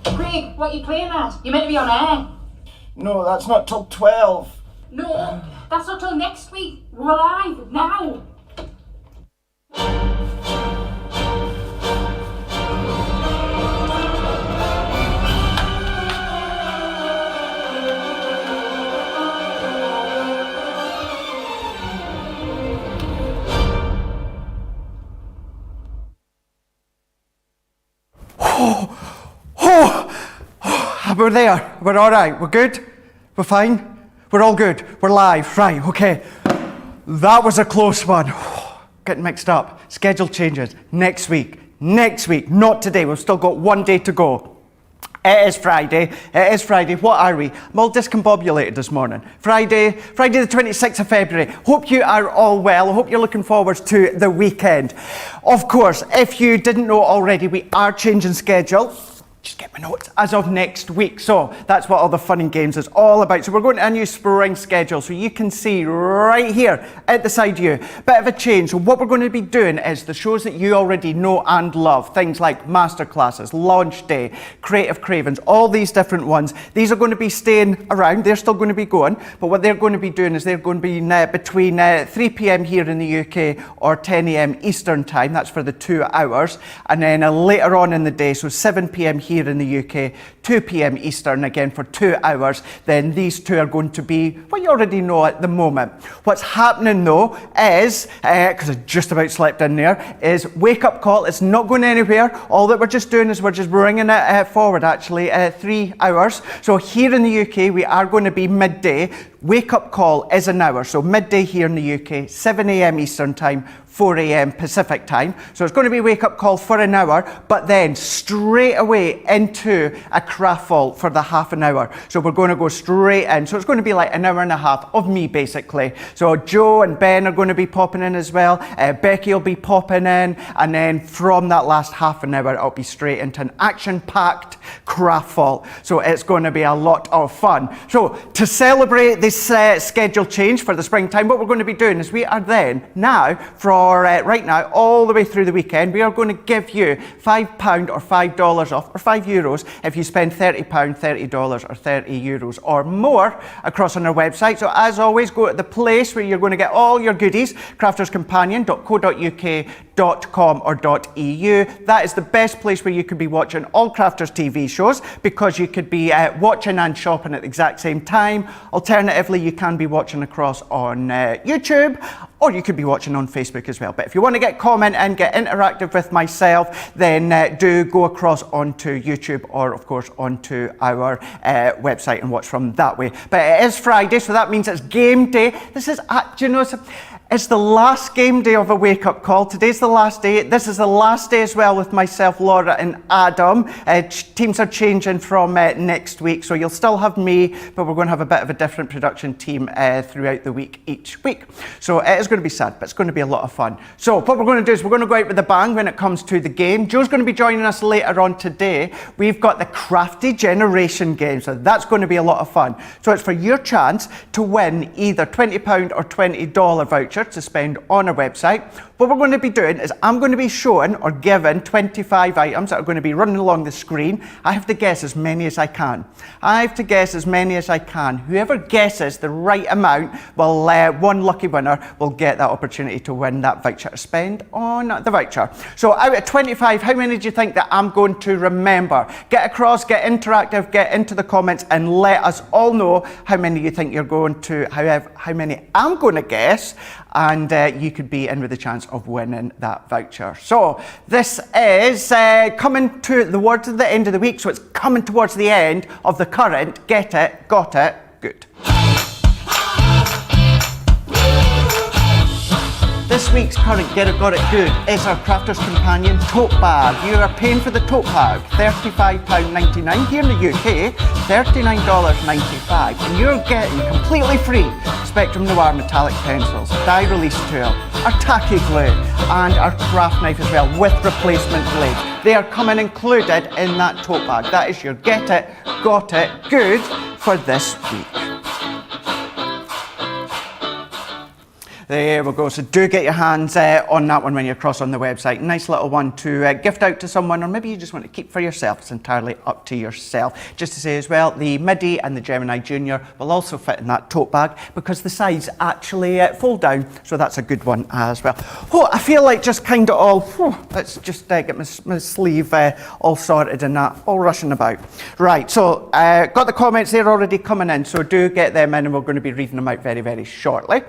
Craig, what are you playing at? You're meant to be on air. No, that's not till 12. No, that's not till next week. We're live now. We're there. We're all right. We're good. We're fine. We're all good. We're live. Right, okay. That was a close one. Getting mixed up. Schedule changes. Next week. Next week. Not today. We've still got one day to go. It is Friday. It is Friday. What are we? I'm all discombobulated this morning. Friday the 26th of February. Hope you are all well. I hope you're looking forward to the weekend. Of course, if you didn't know already, we are changing schedule. Just get my notes, as of next week. So that's what all the fun and games is all about. So we're going to a new spring schedule, so you can see right here at the side of you. Bit of a change. So what we're going to be doing is the shows that you already know and love. Things like masterclasses, launch day, creative cravings, all these different ones. These are going to be staying around. They're still going to be going. But what they're going to be doing is they're going to be between 3 p.m. here in the UK or 10 a.m. Eastern time. That's for the 2 hours. And then later on in the day, so 7 p.m. here in the UK, 2 p.m. Eastern, again for 2 hours, then these two are going to be what you already know at the moment. What's happening though is, because I just about slept in there, is wake up call. It's not going anywhere. All that we're just doing is we're just bringing it forward actually 3 hours. So here in the UK, we are going to be midday. Wake up call is an hour. So midday here in the UK, 7 a.m. Eastern time, 4 a.m. Pacific time. So it's going to be wake up call for an hour, but then straight away into a craft vault for the half an hour. So we're going to go straight in. So it's going to be like an hour and a half of me basically. So Joe and Ben are going to be popping in as well. Becky will be popping in. And then from that last half an hour, I'll be straight into an action-packed craft vault. So it's going to be a lot of fun. So to celebrate this schedule change for the springtime, what we're going to be doing is we are then now from right now, all the way through the weekend, we are going to give you £5 or $5 off, or €5 if you spend £30, $30 or €30 or more across on our website. So as always, go to the place where you're going to get all your goodies, crafterscompanion.co.uk.com or .eu. That is the best place where you could be watching all Crafters TV shows, because you could be watching and shopping at the exact same time. Alternatively, you can be watching across on YouTube, or you could be watching on Facebook as well. But if you want to get comment and get interactive with myself, then do go across onto YouTube or of course onto our website and watch from that way. But it is Friday, so that means it's game day. This is, do you know, it's the last game day of a wake-up call. Today's the last day. This is the last day as well with myself, Laura and Adam. Teams are changing from next week, so you'll still have me, but we're going to have a bit of a different production team throughout the week each week. So it is going to be sad, but it's going to be a lot of fun. So what we're going to do is we're going to go out with a bang when it comes to the game. Joe's going to be joining us later on today. We've got the Crafty Generation game, so that's going to be a lot of fun. So it's for your chance to win either £20 or $20 voucher to spend on our website. What we're going to be doing is I'm going to be showing or given 25 items that are going to be running along the screen. I have to guess as many as I can. Whoever guesses the right amount will, one lucky winner will get that opportunity to win that voucher to spend on the voucher. So out of 25, how many do you think that I'm going to remember? Get across, get interactive, get into the comments and let us all know how many you think you're going to, how many I'm going to guess, and you could be in with a chance of winning that voucher. So this is coming towards the end of the week, so it's coming towards the end of the current Get It, Got It, Good. This week's current Get It Got It Good is our Crafters Companion tote bag. You are paying for the tote bag £35.99 here in the UK, $39.95, and you're getting completely free Spectrum Noir metallic pencils, die release tool, our tacky glue, and our craft knife as well with replacement blades. They are coming included in that tote bag. That is your Get It, Got It Good for this week. There we go. So do get your hands on that one when you're across on the website. Nice little one to gift out to someone, or maybe you just want to keep for yourself. It's entirely up to yourself. Just to say as well, the Midi and the Gemini Junior will also fit in that tote bag because the sides actually fold down. So that's a good one as well. Oh, I feel like just kind of all, let's just get my sleeve all sorted and that, all rushing about. Right, so got the comments there already coming in, so do get them in and we're going to be reading them out very, very shortly.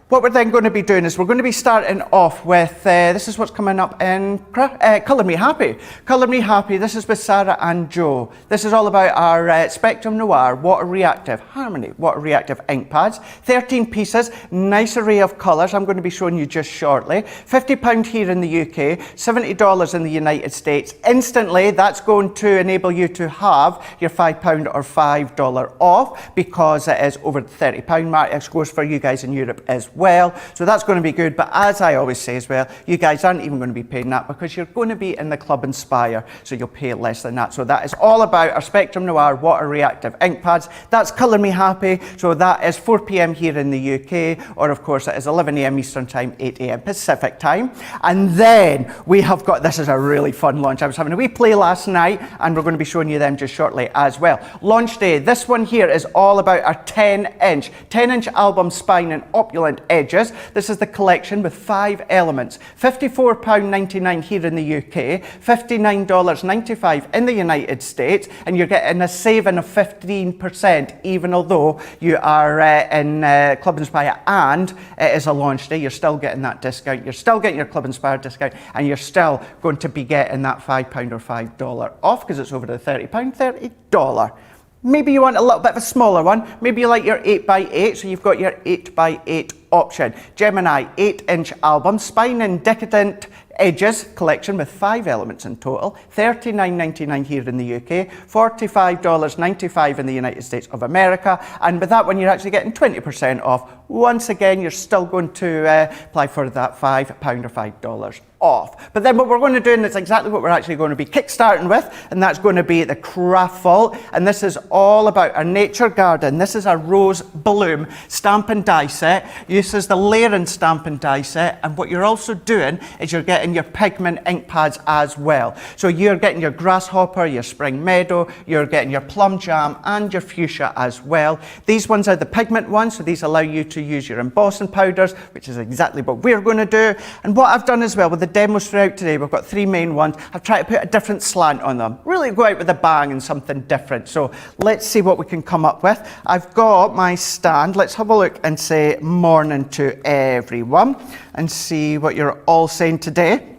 What we're then going to be doing is we're going to be starting off with, this is what's coming up in Colour Me Happy. Colour Me Happy, this is with Sarah and Joe. This is all about our Spectrum Noir Water Reactive Harmony Water Reactive ink pads. 13 pieces, nice array of colours I'm going to be showing you just shortly. £50 here in the UK, $70 in the United States. Instantly, that's going to enable you to have your £5 or $5 off because it is over the £30 mark. It goes for you guys in Europe as well, so that's going to be good. But as I always say as well, you guys aren't even going to be paying that because you're going to be in the Club Inspire, so you'll pay less than that. So that is all about our Spectrum Noir Water Reactive ink pads. That's Colour Me Happy, so that is 4 p.m. here in the UK, or of course it is 11 a.m. Eastern Time, 8 a.m. Pacific Time. And then we have got, this is a really fun launch. I was having a wee play last night and we're going to be showing you them just shortly as well. Launch day, this one here is all about our 10-inch album spine and opulent edges. This is the collection with 5 elements. £54.99 here in the UK, $59.95 in the United States, and you're getting a saving of 15% even although you are in Club Inspire and it is a launch day. You're still getting that discount. You're still getting your Club Inspire discount and you're still going to be getting that £5 or $5 off because it's over the £30, $30. Maybe you want a little bit of a smaller one. Maybe you like your 8x8, so you've got your 8x8 option. Gemini 8-inch album, spine and decadent edges collection with 5 elements in total. $39.99 here in the UK, $45.95 in the United States of America. And with that one, you're actually getting 20% off. Once again, you're still going to apply for that £5 or $5 off. But then what we're going to do, and it's exactly what we're actually going to be kickstarting with, and that's going to be the Craft Vault. And this is all about our nature garden. This is our Rose Bloom stamp and die set. This is the Laird stamp and die set. And what you're also doing is you're getting your pigment ink pads as well. So you're getting your Grasshopper, your Spring Meadow, you're getting your Plum Jam and your Fuchsia as well. These ones are the pigment ones, so these allow you to use your embossing powders, which is exactly what we're going to do. And what I've done as well with the demos throughout today, we've got 3 main ones. I've tried to put a different slant on them. Really go out with a bang and something different. So let's see what we can come up with. I've got my stand. Let's have a look and say morning to everyone and see what you're all saying today.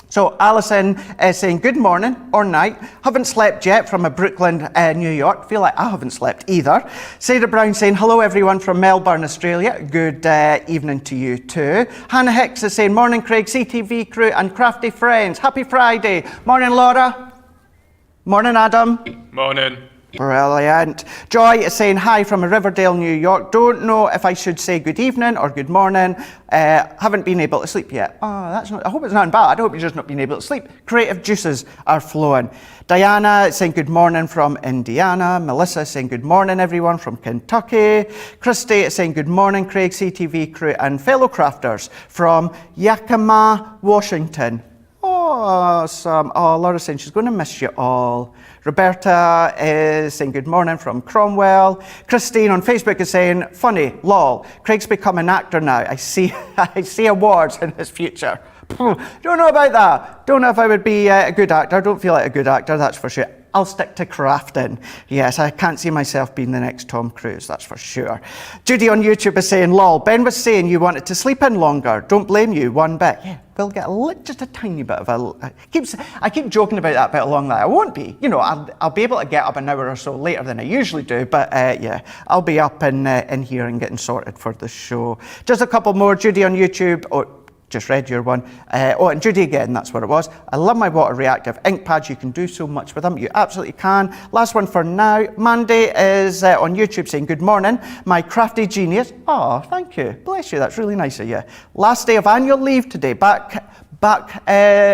So Alison is saying good morning or night. Haven't slept yet from Brooklyn, New York. Feel like I haven't slept either. Sarah Brown saying hello everyone from Melbourne, Australia. Good evening to you too. Hannah Hicks is saying morning Craig, CTV crew and Crafty friends. Happy Friday. Morning Laura. Morning Adam. Morning. Brilliant. Joy is saying hi from Riverdale, New York. Don't know if I should say good evening or good morning. Haven't been able to sleep yet. Oh, that's not. I hope it's not bad. I hope you're just not being able to sleep. Creative juices are flowing. Diana is saying good morning from Indiana. Melissa is saying good morning everyone from Kentucky. Christy is saying good morning Craig, CTV crew and fellow crafters from Yakima, Washington. Awesome. Oh, Laura's saying she's going to miss you all. Roberta is saying good morning from Cromwell. Christine on Facebook is saying, funny, lol, Craig's become an actor now. I see awards in his future. Don't know about that. Don't know if I would be a good actor. Don't feel like a good actor, that's for sure. I'll stick to crafting. Yes, I can't see myself being the next Tom Cruise, that's for sure. Judy on YouTube is saying, lol, Ben was saying you wanted to sleep in longer. Don't blame you one bit. Yeah, we'll get just a tiny bit of a... I keep joking about that bit along that. I won't be. You know, I'll be able to get up an hour or so later than I usually do, but yeah, I'll be up in here and getting sorted for the show. Just a couple more. Judy on YouTube. Just read your one. And Judy again, that's what it was. I love my water reactive ink pads. You can do so much with them. You absolutely can. Last one for now. Mandy is on YouTube saying, good morning, my crafty genius. Oh, thank you. Bless you. That's really nice of you. Last day of annual leave today. Back back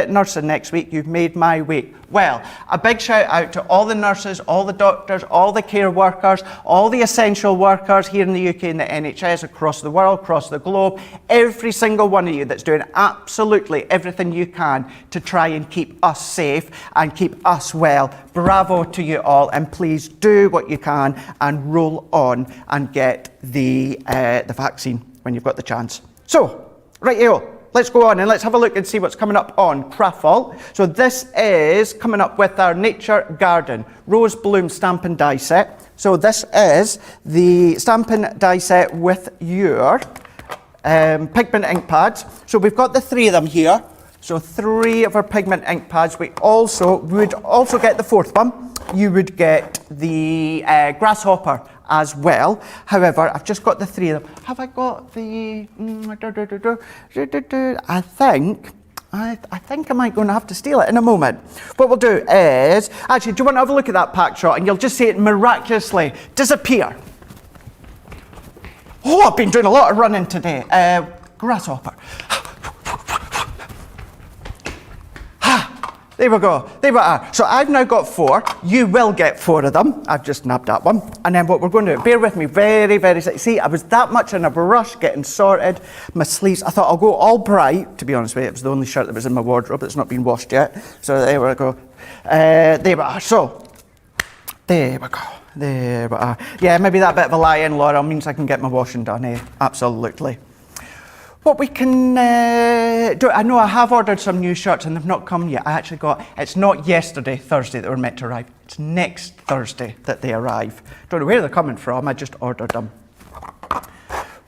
nursing next week. You've made my week. Well, a big shout out to all the nurses, all the doctors, all the care workers, all the essential workers here in the UK and the NHS across the world, across the globe, every single one of you that's doing absolutely everything you can to try and keep us safe and keep us well. Bravo to you all, and please do what you can and roll on and get the vaccine when you've got the chance. So, rightio. Let's go on and let's have a look and see what's coming up on Crafty. So this is coming up with our Nature Garden Rose Bloom Stamp and Die set. So this is the Stamp and Die set with your pigment ink pads. So we've got the 3 of them here. So 3 of our pigment ink pads. We would also get the 4th one. You would get the grasshopper as well. However, I've just got the 3 of them. Have I got the... I think I might going to have to steal it in a moment. What we'll do is... Actually, do you want to have a look at that pack shot and you'll just see it miraculously disappear. Oh, I've been doing a lot of running today. Grasshopper. There we go. There we are. So I've now got 4. You will get 4 of them. I've just nabbed that one. And then what we're going to do, bear with me, very, very... See, I was that much in a rush getting sorted. My sleeves, I thought I'll go all bright. To be honest with you, it was the only shirt that was in my wardrobe that's not been washed yet. So there we go. There we are. So, there we go. There we are. Yeah, maybe that bit of a lie-in, Laura, means I can get my washing done, eh? Absolutely. What we can do, I know I have ordered some new shirts and they've not come yet. I actually got, it's not yesterday, Thursday, that were meant to arrive. It's next Thursday that they arrive. Don't know where they're coming from, I just ordered them.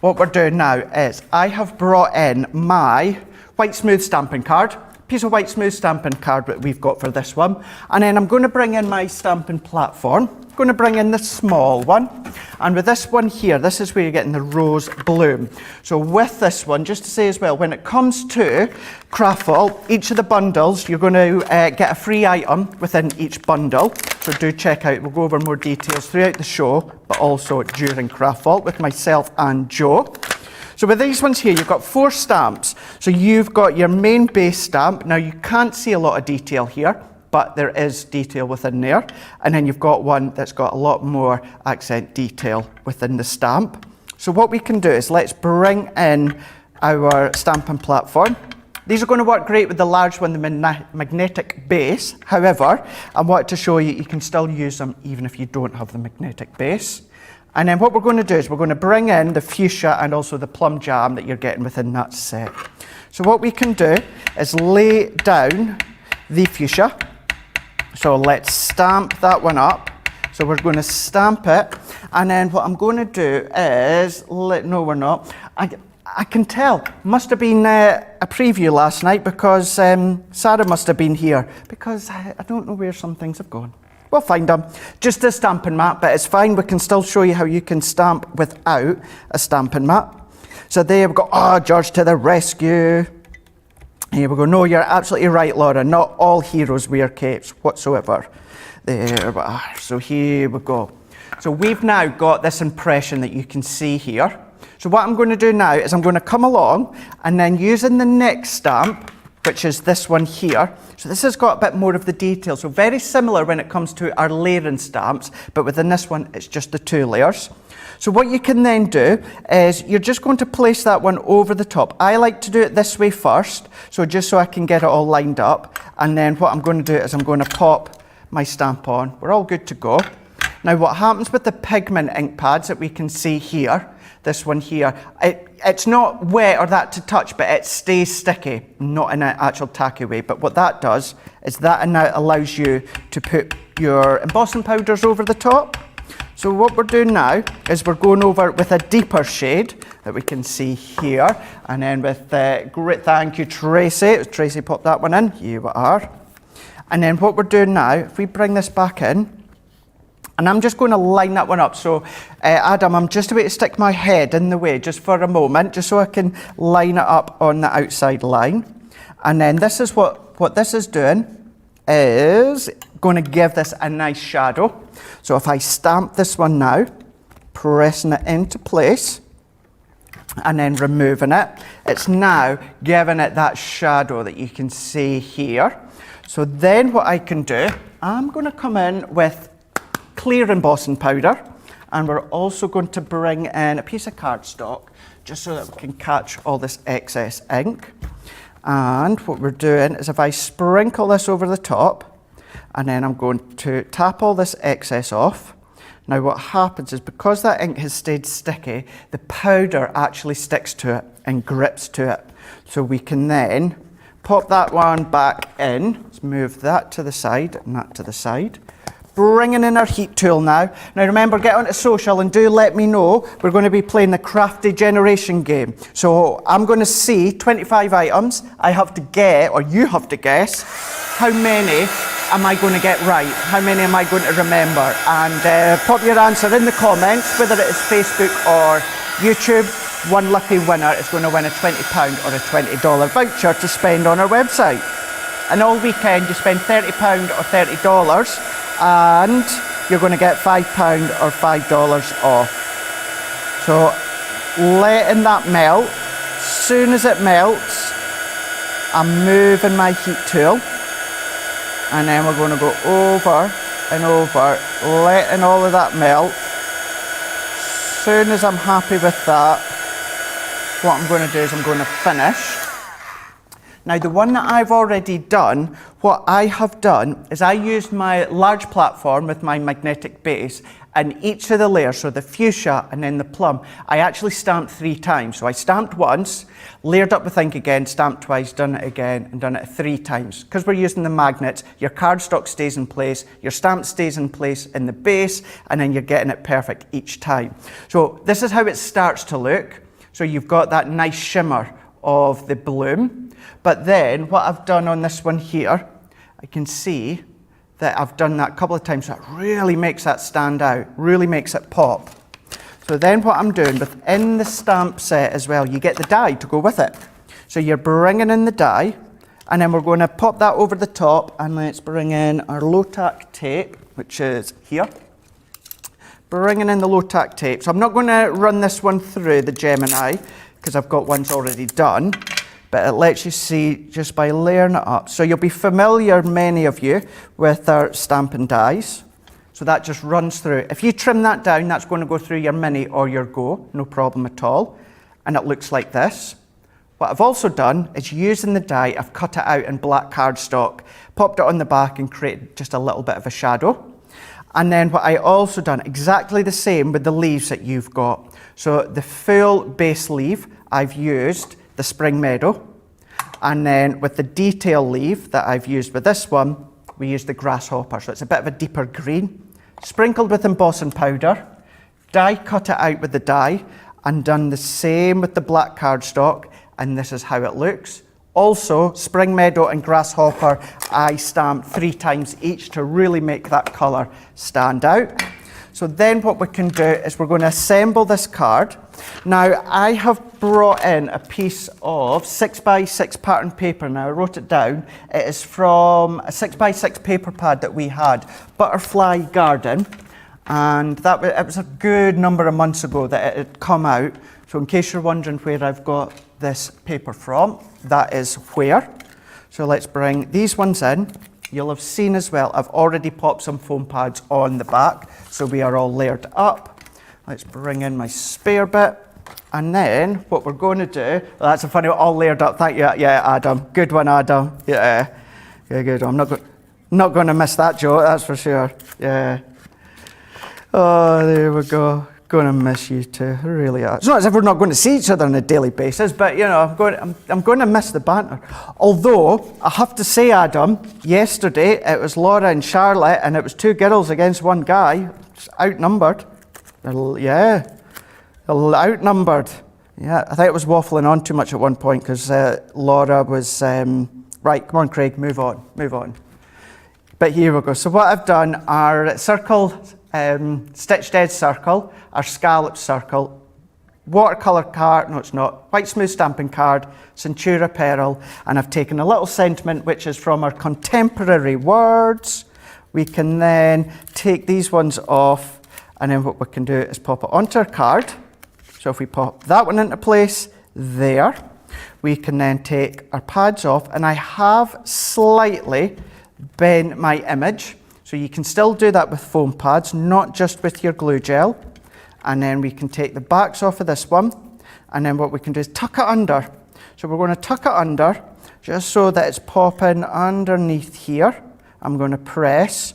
What we're doing now is I have brought in my white smooth stamping card, piece of white smooth stamping card that we've got for this one. And then I'm going to bring in my stamping platform. I'm going to bring in the small one. And with this one here, this is where you're getting the rose bloom. So with this one, just to say as well, when it comes to Crafty, each of the bundles, you're going to get a free item within each bundle. So do check out, we'll go over more details throughout the show, but also during Crafty with myself and Joe. So with these ones here, you've got 4 stamps. So you've got your main base stamp. Now you can't see a lot of detail here, but there is detail within there. And then you've got one that's got a lot more accent detail within the stamp. So what we can do is let's bring in our stamping platform. These are going to work great with the large one, the magnetic base. However, I want to show you, you can still use them even if you don't have the magnetic base. And then what we're going to do is we're going to bring in the fuchsia and also the plum jam that you're getting within that set. So what we can do is lay down the fuchsia. So let's stamp that one up. So we're going to stamp it. And then what I'm going to do is, no we're not. I can tell, must have been a preview last night because Sarah must have been here. Because I don't know where some things have gone. We'll find them. Just a stamping mat, but it's fine. We can still show you how you can stamp without a stamping mat. So there we go. Oh, George to the rescue. Here we go. No, you're absolutely right, Laura. Not all heroes wear capes whatsoever. There we are. So here we go. So we've now got this impression that you can see here. So what I'm going to do now is I'm going to come along and then using the next stamp, which is this one here. So this has got a bit more of the detail. So very similar when it comes to our layering stamps, but within this one, it's just the 2 layers. So what you can then do is you're just going to place that one over the top. I like to do it this way first, so just so I can get it all lined up. And then what I'm going to do is I'm going to pop my stamp on. We're all good to go. Now what happens with the pigment ink pads that we can see here, this one here, it's not wet or that to touch, but it stays sticky, not in an actual tacky way. But what that does is that now allows you to put your embossing powders over the top. So what we're doing now is we're going over with a deeper shade that we can see here. And then with great thank you, Tracy. Tracy popped that one in. Here we are. And then what we're doing now, if we bring this back in, and I'm just going to line that one up. So, Adam, I'm just about to stick my head in the way just for a moment, just so I can line it up on the outside line. And then this is what this is doing is going to give this a nice shadow. So if I stamp this one now, pressing it into place, and then removing it. It's now giving it that shadow that you can see here. So then what I can do, I'm going to come in with clear embossing powder, and we're also going to bring in a piece of cardstock just so that we can catch all this excess ink. And what we're doing is if I sprinkle this over the top, and then I'm going to tap all this excess off. Now what happens is because that ink has stayed sticky, the powder actually sticks to it and grips to it. So we can then pop that one back in. Let's move that to the side and that to the side. Bringing in our heat tool now. Now remember, get onto social and do let me know. We're going to be playing the Crafty generation game. So I'm going to see 25 items. I have to get, or you have to guess, how many am I going to get right? How many am I going to remember? And pop your answer in the comments, whether it is Facebook or YouTube. One lucky winner is going to win a £20 or a $20 voucher to spend on our website. And all weekend you spend £30 or $30 and you're going to get £5 or $5 off. So letting that melt. As soon as it melts, I'm moving my heat tool, and then we're going to go over and over, letting all of that melt. As soon as I'm happy with that, what I'm going to do is I'm going to finish. Now the one that I've already done, what I have done is I used my large platform with my magnetic base, and each of the layers, so the fuchsia and then the plum, I actually stamped 3 times. So I stamped once, layered up with ink again, stamped twice, done it again, and done it 3 times. Because we're using the magnets, your cardstock stays in place, your stamp stays in place in the base, and then you're getting it perfect each time. So this is how it starts to look. So you've got that nice shimmer of the bloom. But then what I've done on this one here, I can see that I've done that a couple of times, so it really makes that stand out, really makes it pop. So then what I'm doing within the stamp set as well, you get the die to go with it. So you're bringing in the die, and then we're going to pop that over the top, and let's bring in our low-tack tape, which is here. Bringing in the low-tack tape. So I'm not going to run this one through the Gemini, because I've got ones already done. But it lets you see just by layering it up. So you'll be familiar, many of you, with our stamping dies. So that just runs through. If you trim that down, that's going to go through your mini or your go, no problem at all. And it looks like this. What I've also done is using the die, I've cut it out in black cardstock, popped it on the back and created just a little bit of a shadow. And then what I also done, exactly the same with the leaves that you've got. So the full base leaf, I've used the Spring Meadow, and then with the detail leaf that I've used with this one, we use the Grasshopper, so it's a bit of a deeper green, sprinkled with embossing powder, die cut it out with the die, and done the same with the black cardstock, and this is how it looks. Also, Spring Meadow and Grasshopper, I stamped 3 times each to really make that colour stand out. So then what we can do is we're going to assemble this card. Now I have brought in a piece of 6x6 pattern paper. Now I wrote it down. It is from a 6x6 paper pad that we had, Butterfly Garden. And it was a good number of months ago that it had come out. So in case you're wondering where I've got this paper from, that is where. So let's bring these ones in. You'll have seen as well, I've already popped some foam pads on the back, so we are all layered up. Let's bring in my spare bit. And then what we're going to do, well, that's a funny one, all layered up, thank you. Yeah, Adam, good one, Adam. Yeah, good. I'm not going to miss that joke, that's for sure. Yeah. Oh, there we go. Going to miss you too, I really are. It's not as if we're not going to see each other on a daily basis, but you know, I'm going to miss the banter. Although, I have to say, Adam, yesterday it was Laura and Charlotte, and it was 2 girls against 1 guy. It's outnumbered. Yeah, outnumbered. Yeah, I think it was waffling on too much at one point, because Laura was, right, come on Craig, move on. But here we go. So what I've done are circle, stitched edge circle, our scallop circle, watercolour card, no it's not, white smooth stamping card, Centura Pearl, and I've taken a little sentiment which is from our contemporary words. We can then take these ones off, and then what we can do is pop it onto our card. So if we pop that one into place there, we can then take our pads off, and I have slightly bent my image. So you can still do that with foam pads, not just with your glue gel. And then we can take the backs off of this one, and then what we can do is tuck it under. So we're going to tuck it under just so that it's popping underneath here. I'm going to press,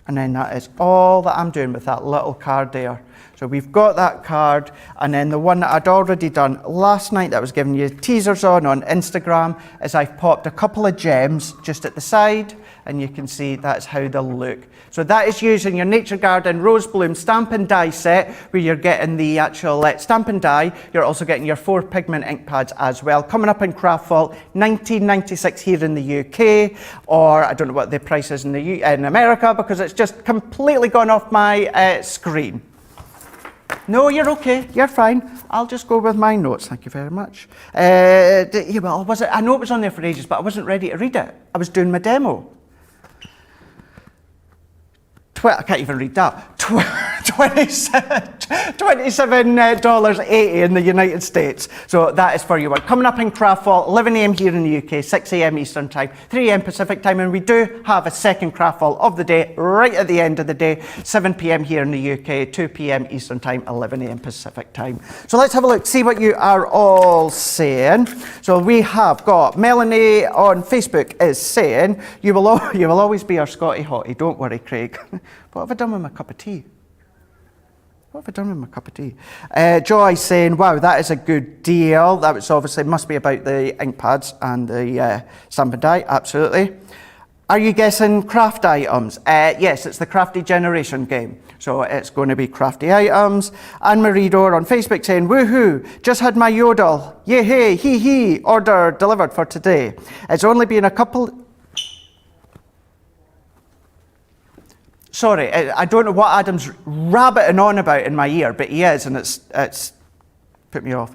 and then that is all that I'm doing with that little card there. So we've got that card, and then the one that I'd already done last night that I was giving you teasers on Instagram is I've popped a couple of gems just at the side, and you can see that's how they'll look. So that is using your Nature Garden Rose Bloom Stamp and Die set, where you're getting the actual stamp and die. You're also getting your 4 pigment ink pads as well. Coming up in Craft Vault, $19.96 here in the UK, or I don't know what the price is in in America, because it's just completely gone off my screen. No, you're okay. You're fine. I'll just go with my notes. Thank you very much. Well, I know it was on there for ages, but I wasn't ready to read it. I was doing my demo. I can't even read that. $27.80 in the United States. So that is for you. Coming up in Craft Vault, 11 a.m. here in the UK, 6 a.m. Eastern Time, 3 a.m. Pacific Time, and we do have a second Craft Vault of the day right at the end of the day, 7 p.m. here in the UK, 2 p.m. Eastern Time, 11 a.m. Pacific Time. So let's have a look, see what you are all saying. So we have got Melanie on Facebook is saying, you will always be our Scotty Hottie. Don't worry, Craig. What have I done with my cup of tea? Joy saying, wow, that is a good deal. That was obviously must be about the ink pads and the stamp and die, absolutely. Are you guessing craft items? Yes, it's the Crafty Generation game. So it's going to be crafty items. Anne-Marie Dorr on Facebook saying, woohoo, just had my yodel, yay, hey, hee hee, order delivered for today. It's only been a couple... Sorry, I don't know what Adam's rabbiting on about in my ear, but he is, and it's put me off.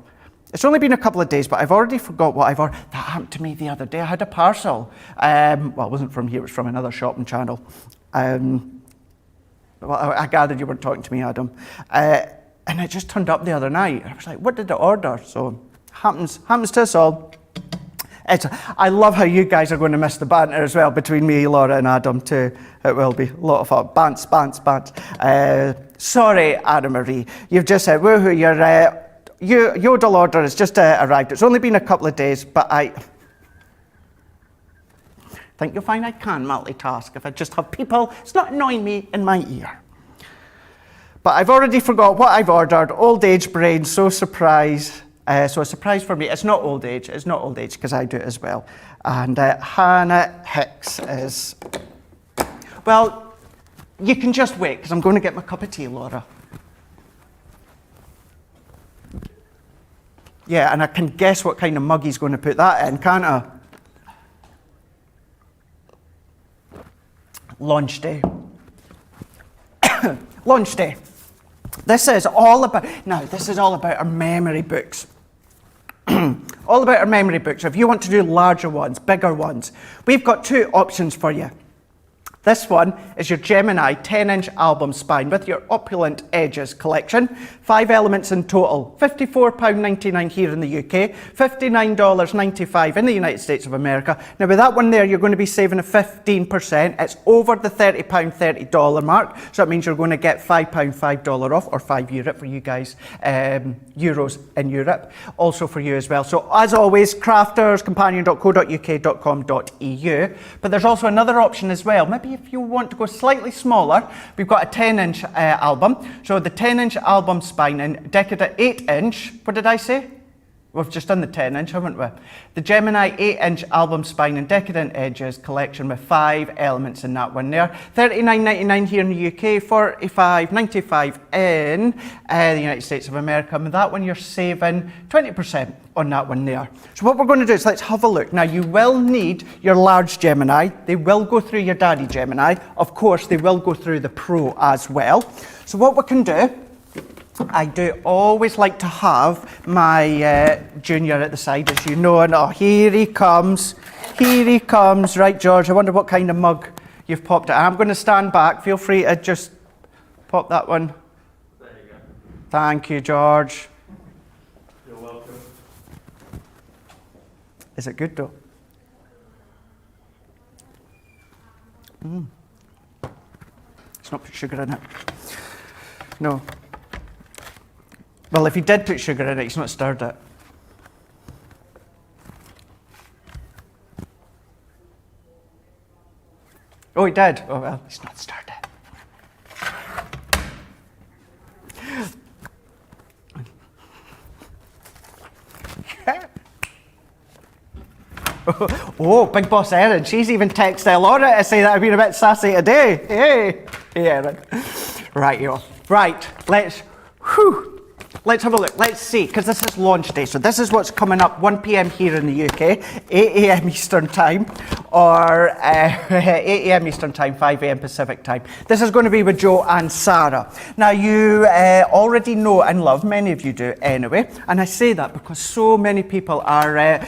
It's only been a couple of days, but I've already forgot what I've ordered. That happened to me the other day. I had a parcel. Well, it wasn't from here, it was from another shopping channel. Well, I gathered you weren't talking to me, Adam. And it just turned up the other night. I was like, what did I order? So, happens to us all. I love how you guys are going to miss the banter as well between me, Laura, and Adam too. It will be a lot of fun. Bants. Sorry, Anna Marie. You've just said, woohoo, your yodel order has just arrived. It's only been a couple of days, but I think you'll find I can multitask if I just have people. It's not annoying me in my ear. But I've already forgot what I've ordered. Old age brain, so surprised. So a surprise for me. It's not old age because I do it as well. And Hannah Hicks is, well, you can just wait because I'm going to get my cup of tea, Laura. Yeah, and I can guess what kind of mug he's going to put that in, can't I? Launch day. Launch day. This is all about our memory books. All about our memory books. If you want to do larger ones, bigger ones, we've got 2 options for you. This one is your Gemini 10-inch album spine with your opulent edges collection. 5 elements in total. £54.99 here in the UK, $59.95 in the United States of America. Now with that one there, you're going to be saving a 15%. It's over the £30 mark, so that means you're going to get £5 off, or €5 for you guys, euros in Europe, also for you as well. So as always, crafterscompanion.co.uk.com.eu. But there's also another option as well. Maybe if you want to go slightly smaller, we've got a 10-inch album. So the 10-inch album spine and Decadent 8-inch, what did I say? We've just done the 10-inch, haven't we? The Gemini 8-inch album spine and Decadent Edges collection with 5 elements in that one there. $39.99 here in the UK, $45.95 in the United States of America. And with that one, you're saving 20% on that one there. So what we're going to do is let's have a look. Now, you will need your large Gemini. They will go through your daddy Gemini. Of course, they will go through the Pro as well. So what we can do, I do always like to have my junior at the side, as you know, and oh, here he comes. Right, George, I wonder what kind of mug you've popped it. I'm going to stand back. Feel free to just pop that one. There you go. Thank you, George. Is it good though? It's not put sugar in it. No. Well, if he did put sugar in it, he's not stirred it. Oh, he did? Oh, well, he's not stirred it. Oh, Big Boss Erin, she's even texted Laura to say that I've been a bit sassy today. Hey, Erin. Right, yo. Right, let's have a look. Let's see, because this is launch day. So this is what's coming up 1 p.m. here in the UK, 8 a.m. Eastern Time, or 8 a.m. Eastern Time, 5 a.m. Pacific Time. This is going to be with Joe and Sarah. Now, you already know and love, many of you do anyway, and I say that because so many people are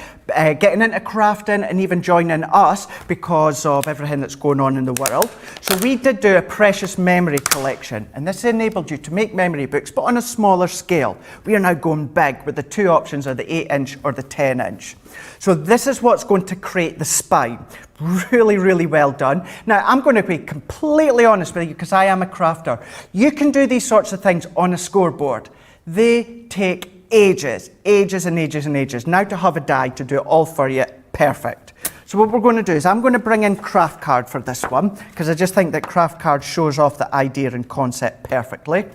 getting into crafting and even joining us because of everything that's going on in the world. So we did do a precious memory collection, and this enabled you to make memory books, but on a smaller scale. We are now going big with the two options are the 8-inch or the 10-inch. So this is what's going to create the spine. Really, really well done. Now, I'm going to be completely honest with you because I am a crafter. You can do these sorts of things on a scoreboard. They take ages and ages and ages. Now to have a die to do it all for you, perfect. So what we're going to do is I'm going to bring in craft card for this one because I just think that craft card shows off the idea and concept perfectly.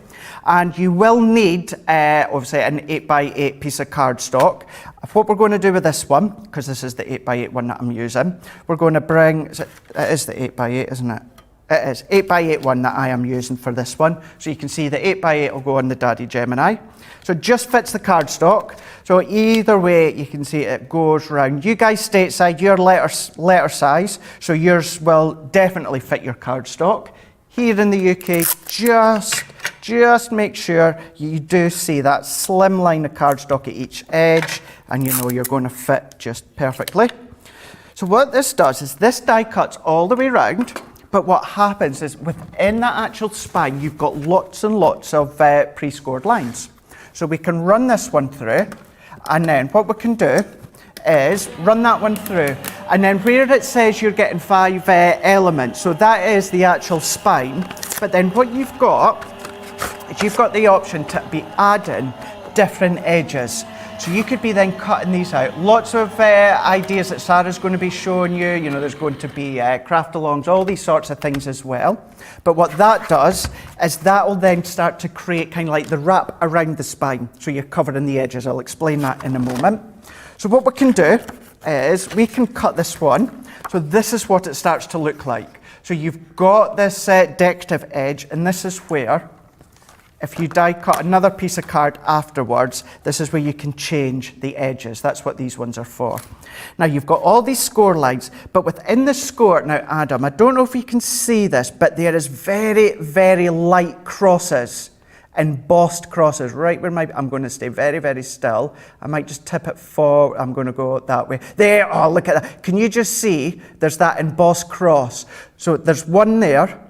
And you will need, obviously, an 8x8 piece of cardstock. What we're going to do with this one, because this is the 8x8 one that I'm using, we're going to bring, it is the 8x8, isn't it? It is 8x8 one that I am using for this one. So you can see the 8x8 will go on the Daddy Gemini. So it just fits the cardstock. So either way, you can see it goes round. You guys stateside, your letter size, so yours will definitely fit your cardstock. Here in the UK, just make sure you do see that slim line of cardstock at each edge, and you know you're going to fit just perfectly. So what this does is this die cuts all the way round. But what happens is within that actual spine, you've got lots and lots of pre-scored lines. So we can run this one through, and then what we can do is run that one through. And then where it says you're getting 5 elements, so that is the actual spine. But then what you've got is you've got the option to be adding different edges. So you could be then cutting these out. Lots of ideas that Sarah's going to be showing you. You know, there's going to be craft alongs, all these sorts of things as well. But what that does is that will then start to create kind of like the wrap around the spine. So you're covering the edges. I'll explain that in a moment. So what we can do is we can cut this one. So this is what it starts to look like. So you've got this decorative edge, and this is where, if you die cut another piece of card afterwards, this is where you can change the edges. That's what these ones are for. Now you've got all these score lines, but within the score, now Adam, I don't know if you can see this, but there is very, very light crosses, embossed crosses, right where I'm going to stay very, very still. I might just tip it forward. I'm going to go that way. There, oh, look at that. Can you just see there's that embossed cross? So there's one there,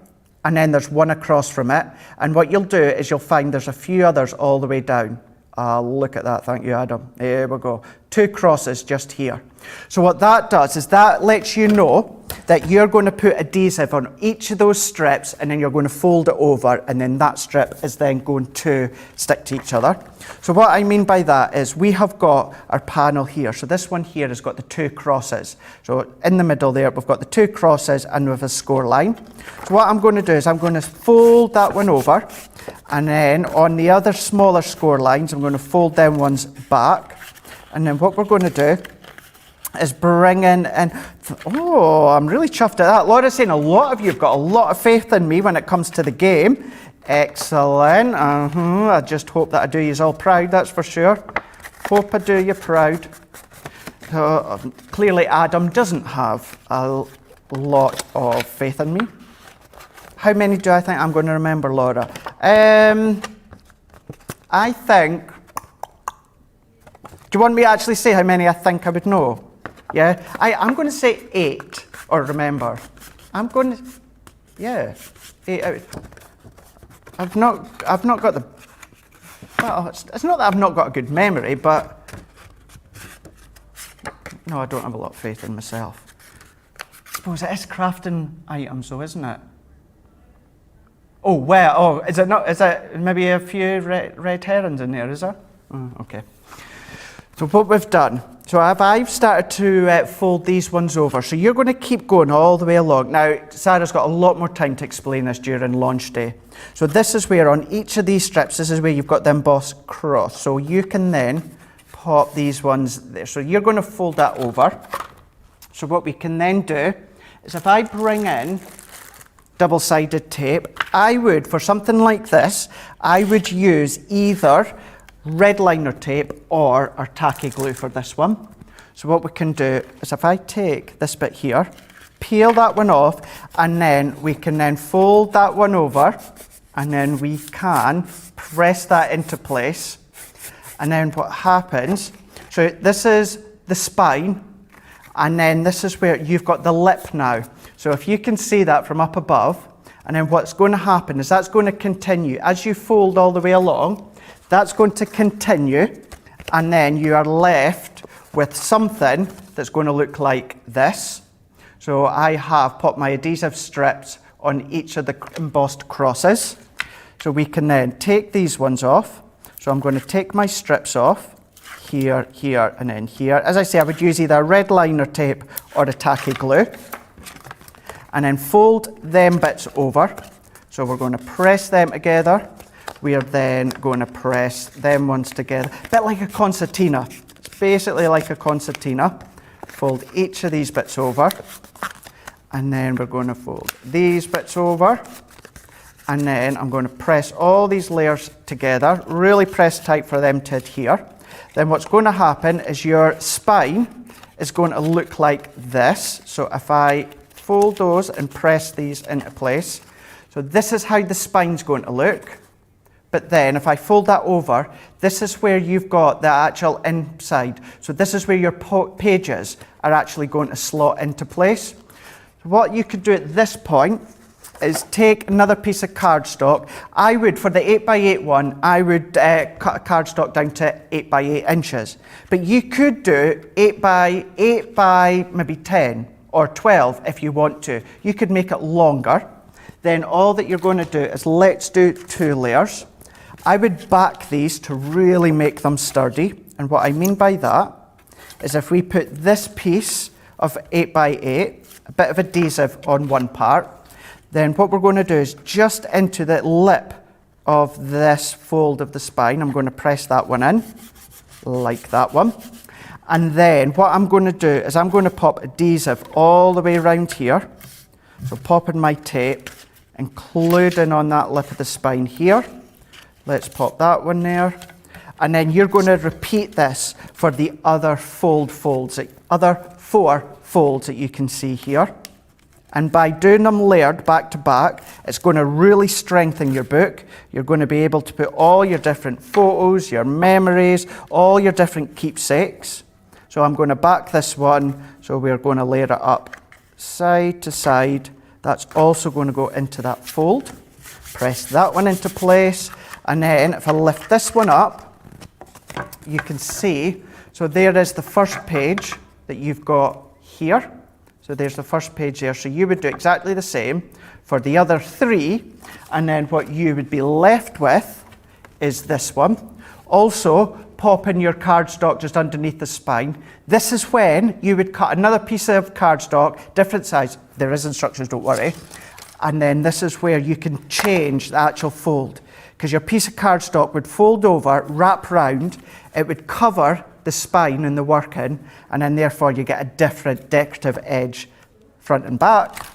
and then there's one across from it. And what you'll do is you'll find there's a few others all the way down. Look at that, thank you, Adam. There we go. 2 crosses just here. So what that does is that lets you know that you're going to put adhesive on each of those strips, and then you're going to fold it over, and then that strip is then going to stick to each other. So what I mean by that is we have got our panel here. So this one here has got the 2 crosses. So in the middle there, we've got the 2 crosses and with a score line. So what I'm going to do is I'm going to fold that one over, and then on the other smaller score lines, I'm going to fold them ones back. And then what we're going to do is bring in, and oh, I'm really chuffed at that. Laura's saying a lot of you have got a lot of faith in me when it comes to the game. Excellent. I just hope that I do you all proud, that's for sure. Hope I do you proud. Clearly Adam doesn't have a lot of faith in me. How many do I think I'm going to remember, Laura? I think, do you want me to actually say how many I think I would know? Yeah, I'm going to say 8, or remember. I'm going to, yeah, 8 out. I've not got the, well, it's not that I've not got a good memory, but No, I don't have a lot of faith in myself. I suppose it is crafting items though, isn't it? Oh, well, oh, is it not, is it maybe a few red herrings in there, is there? Oh, okay. So what we've done, so I've started to fold these ones over. So you're going to keep going all the way along. Now, Sarah's got a lot more time to explain this during launch day. So this is where on each of these strips, this is where you've got the embossed cross. So you can then pop these ones there. So you're going to fold that over. So what we can then do is if I bring in double-sided tape, I would, for something like this, I would use either red liner tape or our tacky glue for this one. So what we can do is if I take this bit here, peel that one off, and then we can then fold that one over, and then we can press that into place. And then what happens, so this is the spine, and then this is where you've got the lip now. So if you can see that from up above, and then what's going to happen is that's going to continue. As you fold all the way along, that's going to continue, and then you are left with something that's going to look like this. So I have put my adhesive strips on each of the embossed crosses. So we can then take these ones off. So I'm going to take my strips off, here, here, and then here. As I say, I would use either red liner tape or a tacky glue. And then fold them bits over. So we're going to press them together. We are then going to press them ones together. A bit like a concertina. It's basically like a concertina. Fold each of these bits over. And then we're going to fold these bits over. And then I'm going to press all these layers together. Really press tight for them to adhere. Then what's going to happen is your spine is going to look like this. So if I fold those and press these into place. So this is how the spine's going to look. But then if I fold that over, this is where you've got the actual inside. So this is where your pages are actually going to slot into place. What you could do at this point is take another piece of cardstock. I would, for the 8x8 one, I would cut cardstock down to 8x8 inches. But you could do 8 by maybe 10 or 12 if you want to. You could make it longer. Then all that you're going to do is let's do 2 layers. I would back these to really make them sturdy. And what I mean by that is if we put this piece of 8x8, a bit of adhesive on one part, then what we're going to do is just into the lip of this fold of the spine, I'm going to press that one in, like that one. And then what I'm going to do is I'm going to pop adhesive all the way around here. So popping my tape, including on that lip of the spine here. Let's pop that one there. And then you're going to repeat this for the other other 4 folds that you can see here. And by doing them layered back to back, it's going to really strengthen your book. You're going to be able to put all your different photos, your memories, all your different keepsakes. So I'm going to back this one, so we're going to layer it up side to side. That's also going to go into that fold. Press that one into place. And then if I lift this one up, you can see, so there is the first page that you've got here. So there's the first page there. So you would do exactly the same for the other 3. And then what you would be left with is this one. Also, pop in your cardstock just underneath the spine. This is when you would cut another piece of cardstock, different size. There is instructions, don't worry. And then this is where you can change the actual fold. Because your piece of cardstock would fold over, wrap round, it would cover the spine and the working, and then therefore you get a different decorative edge front and back.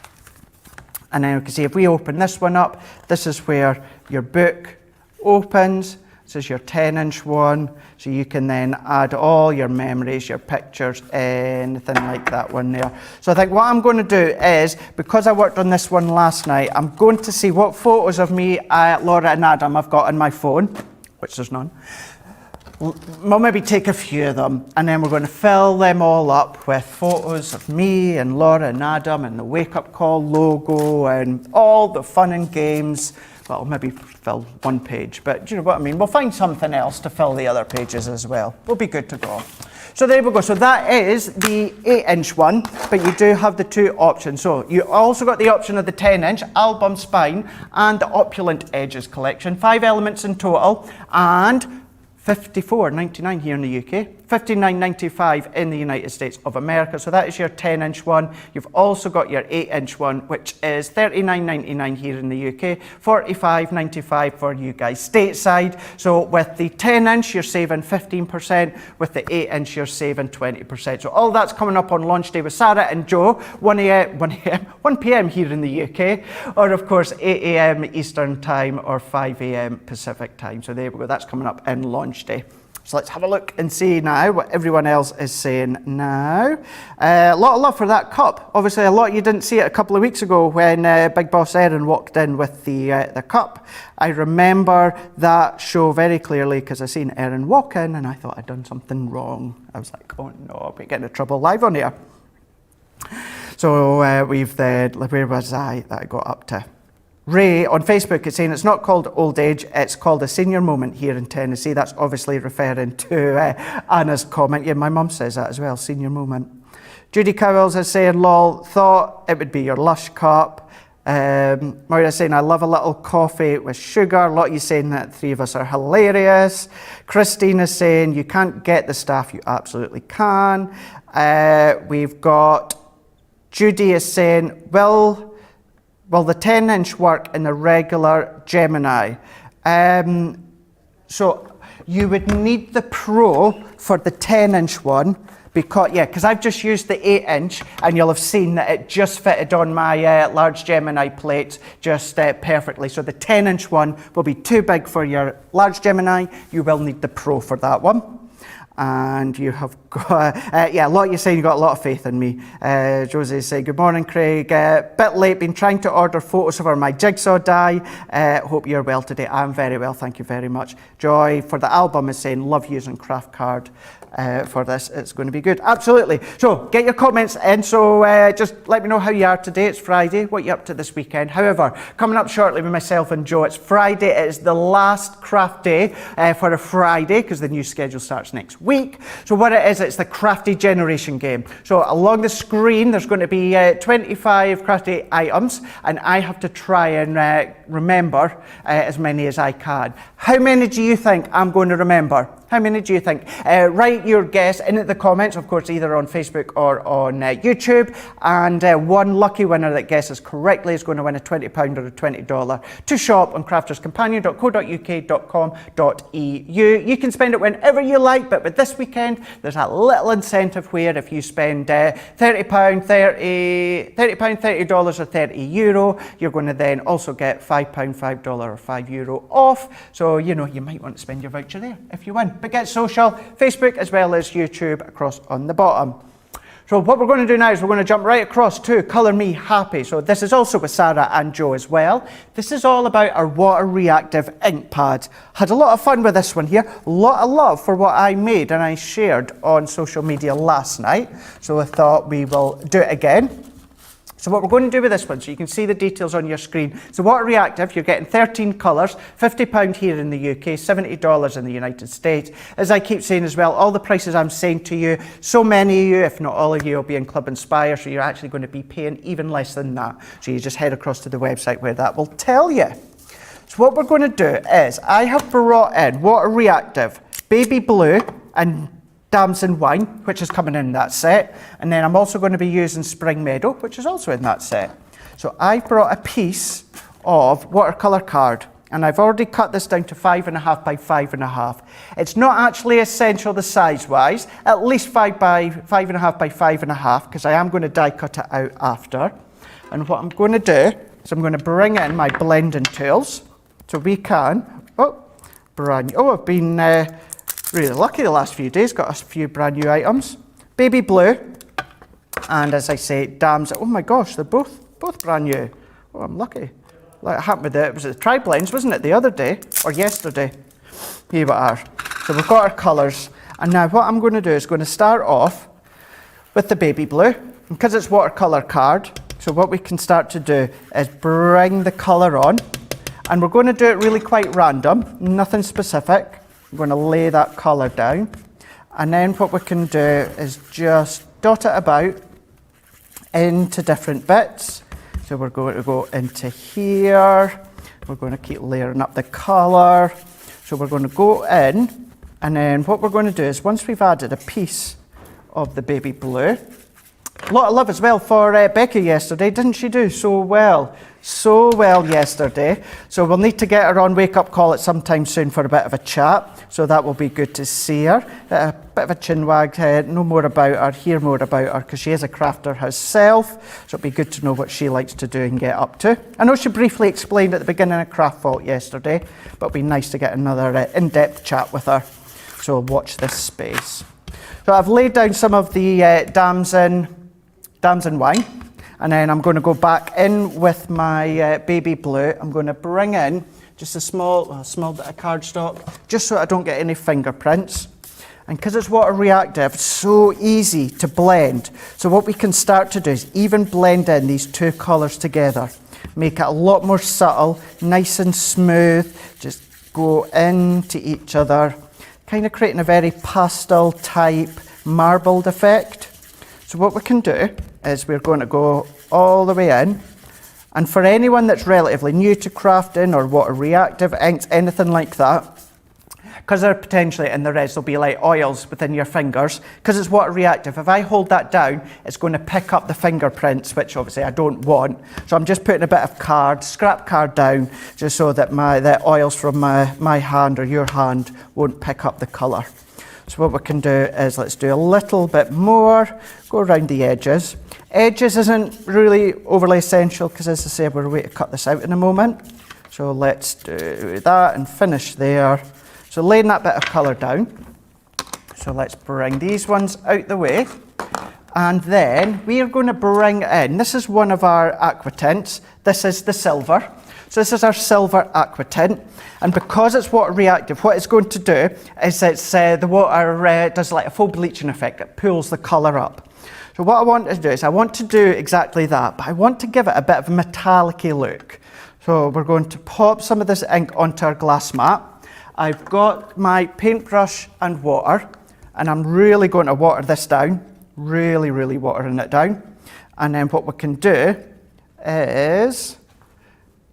And then you can see if we open this one up, this is where your book opens. This is your 10-inch one, so you can then add all your memories, your pictures, anything like that one there. So I think what I'm going to do is, because I worked on this one last night, I'm going to see what photos of me, Laura and Adam I've got on my phone, which there's none. We'll maybe take a few of them, and then we're going to fill them all up with photos of me and Laura and Adam and the Wake Up Call logo and all the fun and games. Well, maybe fill one page, but do you know what I mean? We'll find something else to fill the other pages as well. We'll be good to go. So there we go. So that is the 8-inch one, but you do have the two options. So you also got the option of the 10-inch album spine and the opulent edges collection. 5 elements in total, and $54.99 here in the UK, $59.95 in the United States of America. So that is your 10-inch one. You've also got your 8-inch one, which is $39.99 here in the UK, $45.95 for you guys stateside. So with the 10-inch, you're saving 15%. With the 8-inch, you're saving 20%. So all that's coming up on launch day with Sarah and Joe, 1 p.m. here in the UK, or of course 8 a.m. Eastern time or 5 a.m. Pacific time. So there we go. That's coming up in launch day. So let's have a look and see now what everyone else is saying now. A lot of love for that cup. Obviously, a lot of you didn't see it a couple of weeks ago when Big Boss Erin walked in with the cup. I remember that show very clearly because I seen Erin walk in and I thought I'd done something wrong. I was like, oh no, I'll be getting in trouble live on here. So we've then, where was I that I got up to? Ray on Facebook is saying it's not called old age, it's called a senior moment here in Tennessee. That's obviously referring to Anna's comment. Yeah, my mum says that as well, senior moment. Judy Cowells is saying, lol, thought it would be your Lush cup. Moira saying, I love a little coffee with sugar. A lot of you saying that 3 of us are hilarious. Christine is saying, you can't get the staff, you absolutely can. We've got Judy is saying, will the 10-inch work in the regular Gemini? So you would need the Pro for the 10-inch one because I've just used the 8-inch and you'll have seen that it just fitted on my large Gemini plates just perfectly. So the 10-inch one will be too big for your large Gemini. You will need the Pro for that one. And you have got, a lot of you saying you got a lot of faith in me. Josie say, good morning, Craig. Bit late, been trying to order photos for my jigsaw die. Hope you're well today. I'm very well, thank you very much. Joy for the album is saying, love using craft card for this. It's going to be good. Absolutely. So get your comments in. So just let me know how you are today. It's Friday. What are you up to this weekend? However, coming up shortly with myself and Joe, it's Friday. It is the last craft day for a Friday because the new schedule starts next week. So what it is, it's the Crafty generation game. So along the screen, there's going to be 25 Crafty items, and I have to try and remember as many as I can. How many do you think I'm going to remember? How many do you think? Write your guess in the comments, of course, either on Facebook or on YouTube. And one lucky winner that guesses correctly is going to win a £20 or a $20 to shop on crafterscompanion.co.uk.com.eu. You can spend it whenever you like, but with this weekend, there's a little incentive where if you spend £30, $30 or €30, you're going to then also get £5, $5 or €5 off. So, you know, you might want to spend your voucher there if you win. But get social, Facebook as well as YouTube across on the bottom. So what we're going to do now is we're going to jump right across to Colour Me Happy. So this is also with Sarah and Joe as well. This is all about our water reactive ink pads. Had a lot of fun with this one here. A lot of love for what I made and I shared on social media last night. So I thought we will do it again. So what we're going to do with this one, so you can see the details on your screen. So water reactive, you're getting 13 colours, £50 here in the UK, $70 in the United States. As I keep saying as well, all the prices I'm saying to you, so many of you, if not all of you, will be in Club Inspire, so you're actually going to be paying even less than that. So you just head across to the website where that will tell you. So what we're going to do is, I have brought in water reactive, baby blue, and Damson Wine, which is coming in that set. And then I'm also going to be using Spring Meadow, which is also in that set. So I brought a piece of watercolour card, and I've already cut this down to 5.5 by 5.5. It's not actually essential the size-wise, at least 5.5 by 5.5, because I am going to die cut it out after. And what I'm going to do is I'm going to bring in my blending tools, so we can, I've been really lucky the last few days, got a few brand new items. Baby blue, and as I say, Damson. Oh my gosh, they're both brand new. Oh, I'm lucky. Like it happened with it was the tri-blends, wasn't it, the other day, or yesterday? Here we are. So we've got our colours, and now what I'm going to do is going to start off with the baby blue, because it's watercolour card, so what we can start to do is bring the colour on, and we're going to do it really quite random, nothing specific. I'm going to lay that colour down, And then what we can do is just dot it about into different bits. So we're going to go into here. We're going to keep layering up the colour. So we're going to go in, and then what we're going to do is once we've added a piece of the baby blue, a lot of love as well for Becky yesterday. Didn't she do so well? So well yesterday. So we'll need to get her on Wake Up Call at some time soon for a bit of a chat. So that will be good to see her. A bit of a chin wag, know more about her, hear more about her, because she is a crafter herself. So it'll be good to know what she likes to do and get up to. I know she briefly explained at the beginning of Craft Vault yesterday, but it'll be nice to get another in-depth chat with her. So watch this space. So I've laid down some of the damson wine, and then I'm going to go back in with my baby blue. I'm going to bring in just a small bit of cardstock, just so I don't get any fingerprints. And because it's water reactive, it's so easy to blend. So what we can start to do is even blend in these two colours together, make it a lot more subtle, nice and smooth, just go into each other, kind of creating a very pastel type marbled effect. So what we can do is we're going to go all the way in, and for anyone that's relatively new to crafting or water reactive inks, anything like that, because they're potentially, and there'll be like oils within your fingers, because it's water reactive, if I hold that down, it's going to pick up the fingerprints, which obviously I don't want. So I'm just putting a bit of scrap card down, just so that the oils from my hand or your hand won't pick up the colour. So what we can do is let's do a little bit more, go around the edges. Edges isn't really overly essential because, as I say, we're going to cut this out in a moment. So let's do that and finish there. So laying that bit of colour down. So let's bring these ones out the way. And then we are going to bring in, this is one of our aqua tints. This is the silver. So this is our silver aqua tint, and because it's water reactive, what it's going to do is the water does like a full bleaching effect. It pulls the colour up. So what I want to do is I want to do exactly that, but I want to give it a bit of a metallic-y look. So we're going to pop some of this ink onto our glass mat. I've got my paintbrush and water, and I'm really going to water this down, really, really watering it down. And then what we can do is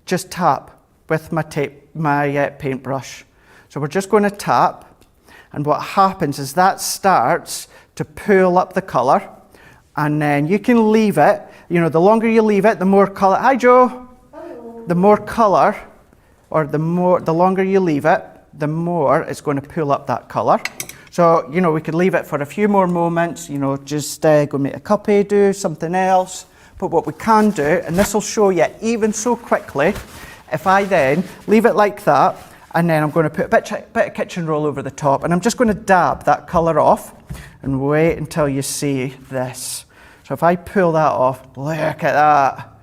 just tap with my paintbrush. So we're just going to tap, and what happens is that starts to pull up the colour, and then you can leave it, the longer you leave it, the more colour, hi Joe, hello. The more colour, or the longer you leave it, the more it's going to pull up that colour. So, we could leave it for a few more moments, just go make a cuppa, do something else. But what we can do, and this will show you even so quickly, if I then leave it like that, and then I'm going to put a bit of kitchen roll over the top, and I'm just going to dab that colour off, and wait until you see this. So if I pull that off, look at that.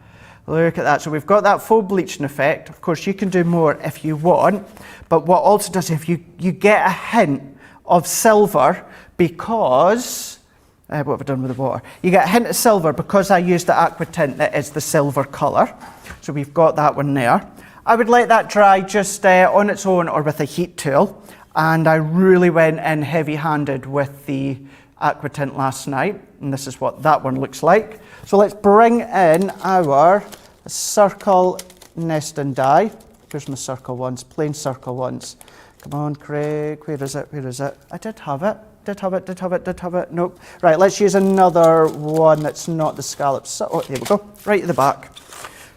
Look at that. So we've got that full bleaching effect. Of course, you can do more if you want, but what also does, if you get a hint of silver, because what have I done with the water? You get a hint of silver because I used the aqua tint that is the silver colour. So we've got that one there. I would let that dry just on its own or with a heat tool. And I really went in heavy-handed with the aqua tint last night. And this is what that one looks like. So let's bring in our circle nest and die. Here's my circle ones, plain circle ones. Come on, Craig, where is it? I did have it. Did have it. Nope. Right, let's use another one that's not the scallops. Oh, there we go. Right at the back.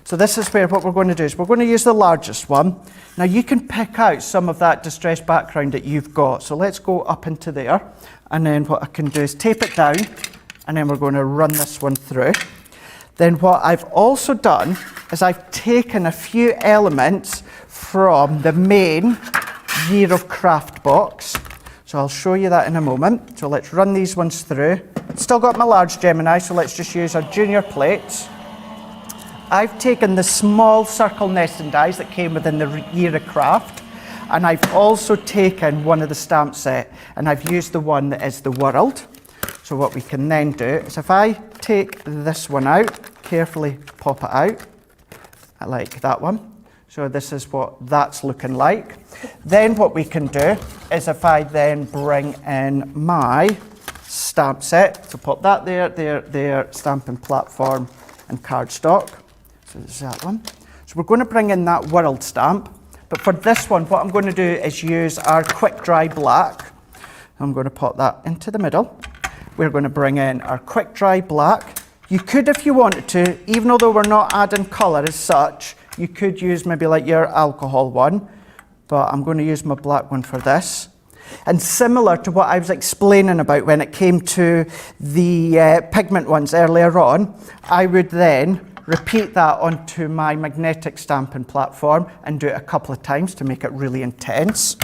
So this is where what we're going to do is we're going to use the largest one. Now you can pick out some of that distressed background that you've got. So let's go up into there. And then what I can do is tape it down. And then we're going to run this one through. Then what I've also done is I've taken a few elements from the main Year of Craft box. So I'll show you that in a moment. So let's run these ones through. Still got my large Gemini, so let's just use our junior plates. I've taken the small circle nesting dies that came within the Year of Craft, and I've also taken one of the stamp set, and I've used the one that is the world. So what we can then do is if I take this one out, carefully pop it out, I like that one. So this is what that's looking like. Then what we can do is if I then bring in my stamp set, so put that there, stamping platform and cardstock. So there's that one. So we're going to bring in that world stamp. But for this one, what I'm going to do is use our quick dry black. I'm going to put that into the middle. We're going to bring in our quick dry black. You could, if you wanted to, even though we're not adding colour as such, you could use maybe like your alcohol one, but I'm going to use my black one for this. And similar to what I was explaining about when it came to the pigment ones earlier on, I would then repeat that onto my magnetic stamping platform and do it a couple of times to make it really intense.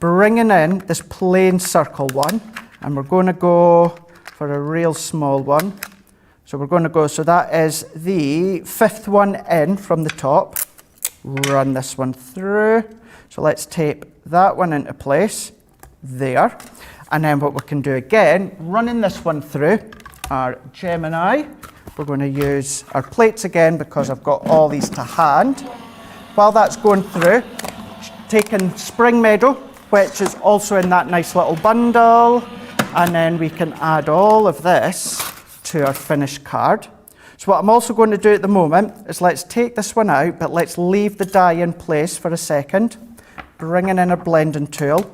Bringing in this plain circle one, and we're going to go for a real small one. So we're going to go, so that is the 5th one in from the top. Run this one through. So let's tape that one into place there. And then what we can do again, running this one through our Gemini. We're going to use our plates again because I've got all these to hand. While that's going through, taking Spring Meadow, which is also in that nice little bundle. And then we can add all of this to our finished card. So what I'm also going to do at the moment is let's take this one out, but let's leave the die in place for a second. Bringing in our blending tool,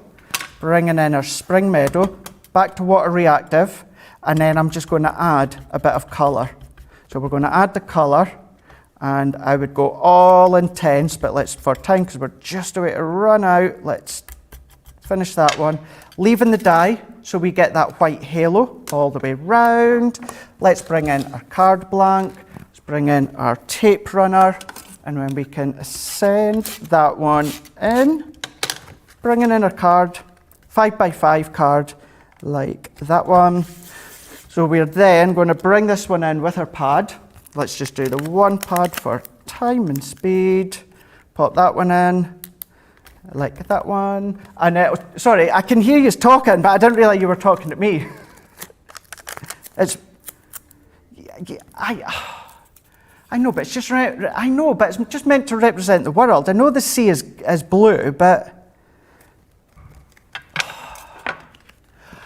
bringing in our Spring Meadow, back to water reactive, and then I'm just going to add a bit of colour. So we're going to add the colour, and I would go all intense, but let's, for time, because we're just about to run out, let's finish that one. Leaving the die, so we get that white halo all the way round. Let's bring in our card blank, let's bring in our tape runner, and then we can send that one in. Bringing in our card, 5x5 card, like that one. So we're then going to bring this one in with our pad. Let's just do the one pad for time and speed. Pop that one in. Like that one. And sorry, I can hear you talking, but I didn't realize you were talking to me. I know, but it's just I know, but it's just meant to represent the world. I know the sea is blue, but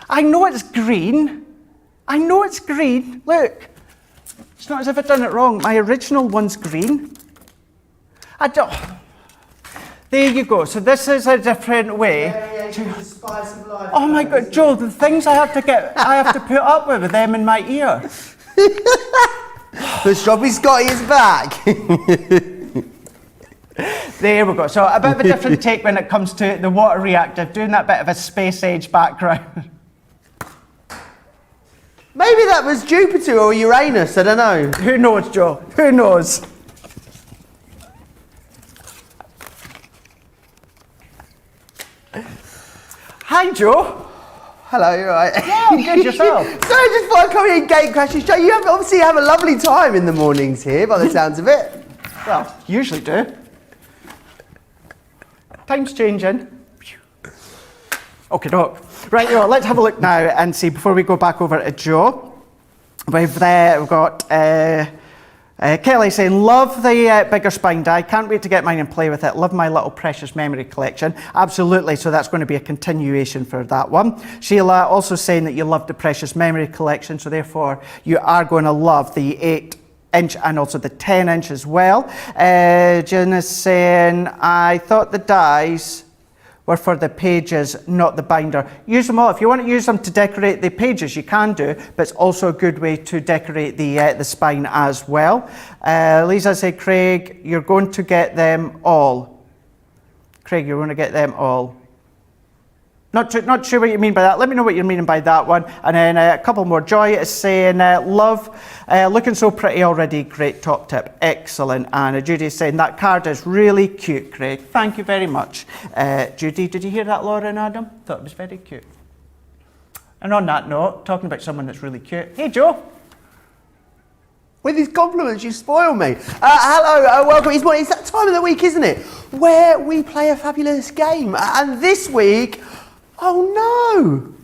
I know it's green. I know it's green. Look, it's not as if I've done it wrong. My original one's green. I don't. There you go. So this is a different way. The spice of life. Oh my God, Joel! The things I have to put up with them in my ear. The Strawberry Scotty is back. There we go. So a bit of a different take when it comes to the water reactive, doing that bit of a space age background. Maybe that was Jupiter or Uranus. I don't know. Who knows, Joe? Who knows? Hi, Joe. Hello, you alright? Yeah, I'm good, yourself. So just before I come here and gate crashes, Joe, you obviously have a lovely time in the mornings here, by the sounds of it. Well, usually do. Time's changing. Okay, doc. Right, let's have a look now and see, before we go back over to Joe. We've got Kelly saying, love the bigger spine die. Can't wait to get mine and play with it. Love my little precious memory collection. Absolutely, so that's going to be a continuation for that one. Sheila also saying that you love the precious memory collection, so therefore you are going to love the 8-inch and also the 10-inch as well. Jen is saying, I thought the dies were for the pages, not the binder. Use them all. If you want to use them to decorate the pages, you can do, but it's also a good way to decorate the spine as well. Lisa said, Craig, you're going to get them all. Craig, you're going to get them all. Not sure what you mean by that. Let me know what you're meaning by that one. And then a couple more. Joy is saying, love, looking so pretty already. Great top tip. Excellent. And Judy is saying, that card is really cute, Craig. Thank you very much. Judy, did you hear that, Laura and Adam? Thought it was very cute. And on that note, talking about someone that's really cute. Hey, Joe. With these compliments, you spoil me. Hello, welcome. It's that time of the week, isn't it? Where we play a fabulous game. And this week, oh no,